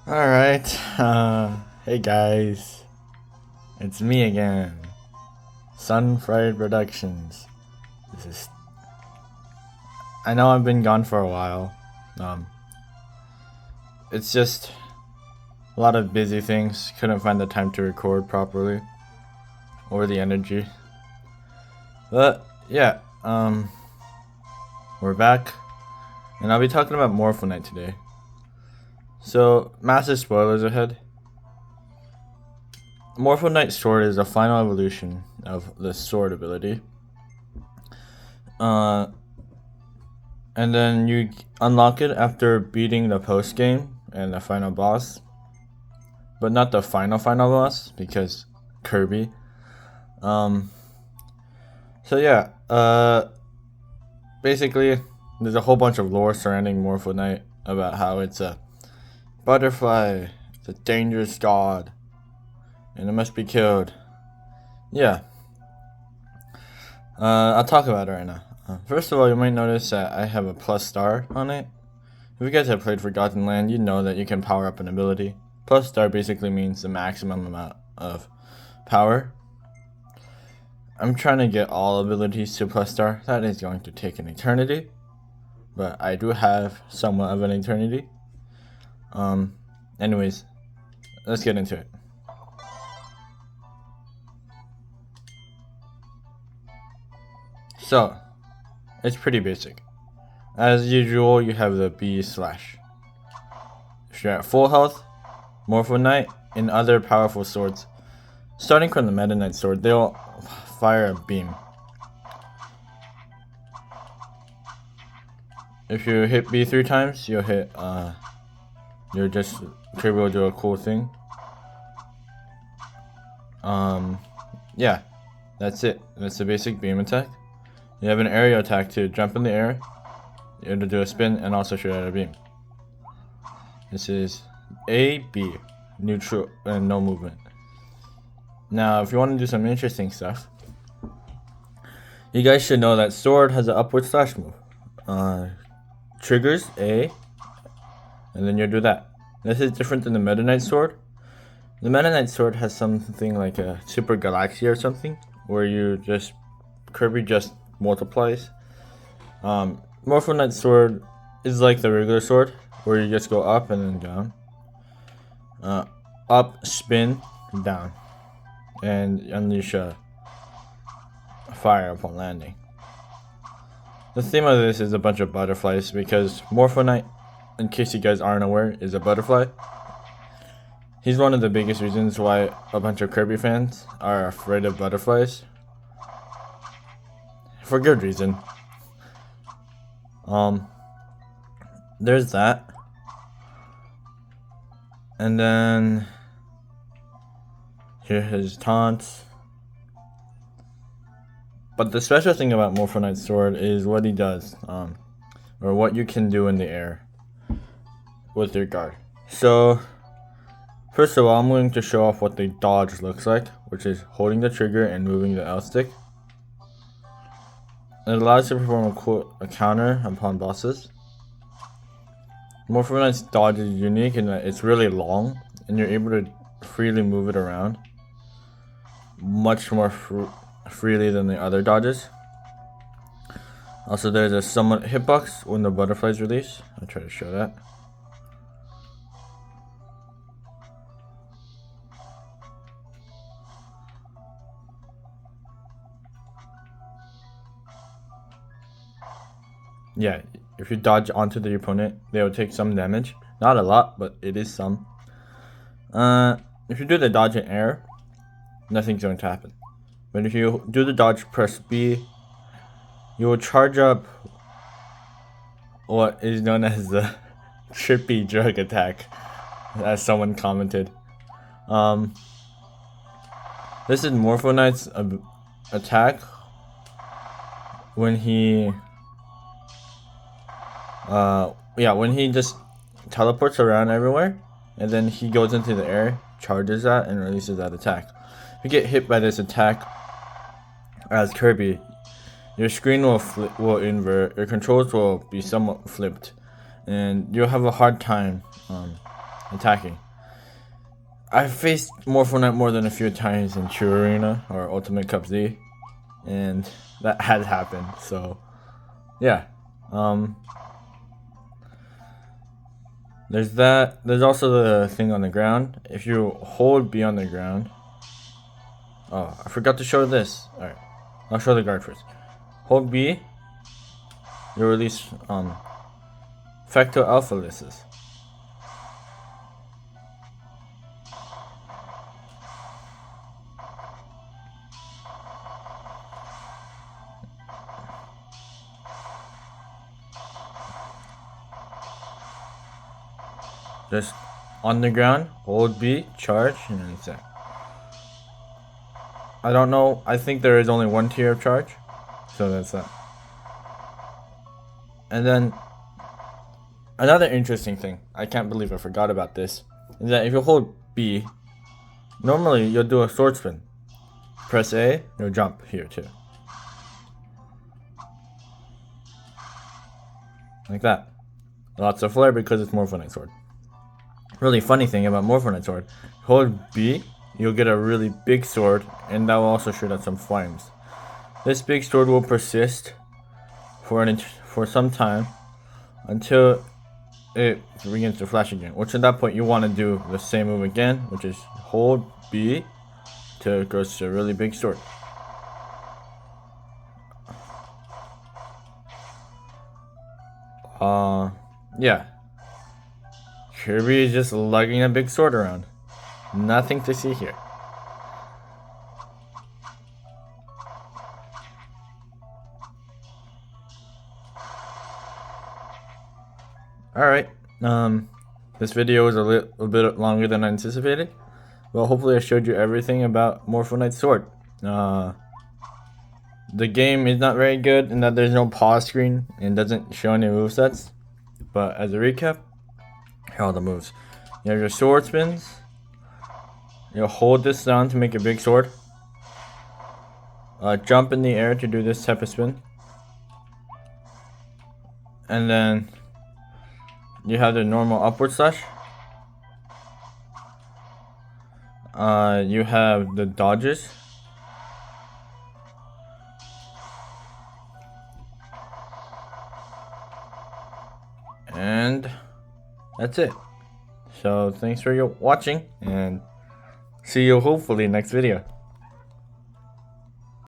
Alright, hey guys, it's me again, Sun Fried Productions. I know I've been gone for a while, it's just a lot of busy things, couldn't find the time to record properly, or the energy, but yeah, we're back, and I'll be talking about Morpho Knight today. So, massive spoilers ahead. Morpho Knight Sword is the final evolution of the sword ability. And then you unlock it after beating the post game and the final boss. But not the final boss, because Kirby. So yeah, basically, there's a whole bunch of lore surrounding Morpho Knight about how it's a butterfly, it's a dangerous god, and it must be killed. Yeah. I'll talk about it right now. First of all, you might notice that I have a plus star on it. If you guys have played Forgotten Land, you know that you can power up an ability. Plus star basically means the maximum amount of power. I'm trying to get all abilities to plus star. That is going to take an eternity, but I do have somewhat of an eternity. Anyways, let's get into it. So, it's pretty basic. As usual, you have the B slash. If you're at full health, Morpho Knight and other powerful swords, starting from the Meta Knight Sword, they'll fire a beam. If you hit B 3 times, you'll hit, Kirby will do a cool thing. Yeah, that's it. That's the basic beam attack. You have an aerial attack to jump in the air, you have to do a spin, and also shoot at a beam. This is A, B, neutral, and no movement. Now, if you want to do some interesting stuff, you guys should know that Sword has an upward slash move. Triggers A, and then you'll do that. This is different than the Meta Knight Sword. The Meta Knight Sword has something like a Super Galaxy or something, where Kirby just multiplies. Morpho Knight Sword is like the regular sword, where you just go up and then down. Up, spin, down, and unleash a fire upon landing. The theme of this is a bunch of butterflies, because Morpho Knight, in case you guys aren't aware, is a butterfly. He's one of the biggest reasons why a bunch of Kirby fans are afraid of butterflies. For good reason. There's that. And then here his taunts. But the special thing about Morpho Knight Sword is what he does, or what you can do in the air with your guard. So, first of all, I'm going to show off what the dodge looks like, which is holding the trigger and moving the L stick. It allows you to perform a counter upon bosses. Morpho Knight's dodge is unique in that it's really long, and you're able to freely move it around much more freely than the other dodges. Also, there's a somewhat hitbox when the butterflies release. I'll try to show that. Yeah, if you dodge onto the opponent, they will take some damage. Not a lot, but it is some. If you do the dodge in air, nothing's going to happen. But if you do the dodge, press B, you will charge up what is known as the trippy drug attack, as someone commented. This is Morpho Knight's attack when he when he just teleports around everywhere, and then he goes into the air, charges that, and releases that attack. If you get hit by this attack as Kirby, your screen will invert, your controls will be somewhat flipped, and you'll have a hard time attacking. I've faced Morpho Knight more than a few times in True Arena or Ultimate Cup Z, and that has happened. So, yeah. There's that. There's also the thing on the ground. If you hold B on the ground. Oh, I forgot to show this. Alright. I'll show the guard first. Hold B. You release Facto Alpha Lysses. Just on the ground, hold B, charge, and then it's I don't know. I think there is only one tier of charge, so that's that. And then another interesting thing, I can't believe I forgot about this, is that if you hold B, normally you'll do a sword spin. Press A, you'll jump here too. Like that. Lots of flare because it's Morpho Knight Sword. Really funny thing about Morpho Knight Sword, hold B, you'll get a really big sword, and that will also shoot out some flames. This big sword will persist for some time until it begins to flash again, which at that point you want to do the same move again, which is hold B till it goes to a really big sword. Yeah. Kirby is just lugging a big sword around. Nothing to see here. Alright, this video was a little bit longer than I anticipated. Well, hopefully I showed you everything about Morpho Knight Sword. The game is not very good in that there's no pause screen and doesn't show any movesets. But as a recap, here are all the moves. You have your sword spins. You'll hold this down to make a big sword. Jump in the air to do this type of spin. And then you have the normal upward slash. You have the dodges. And that's it. So thanks for your watching, and see you hopefully next video.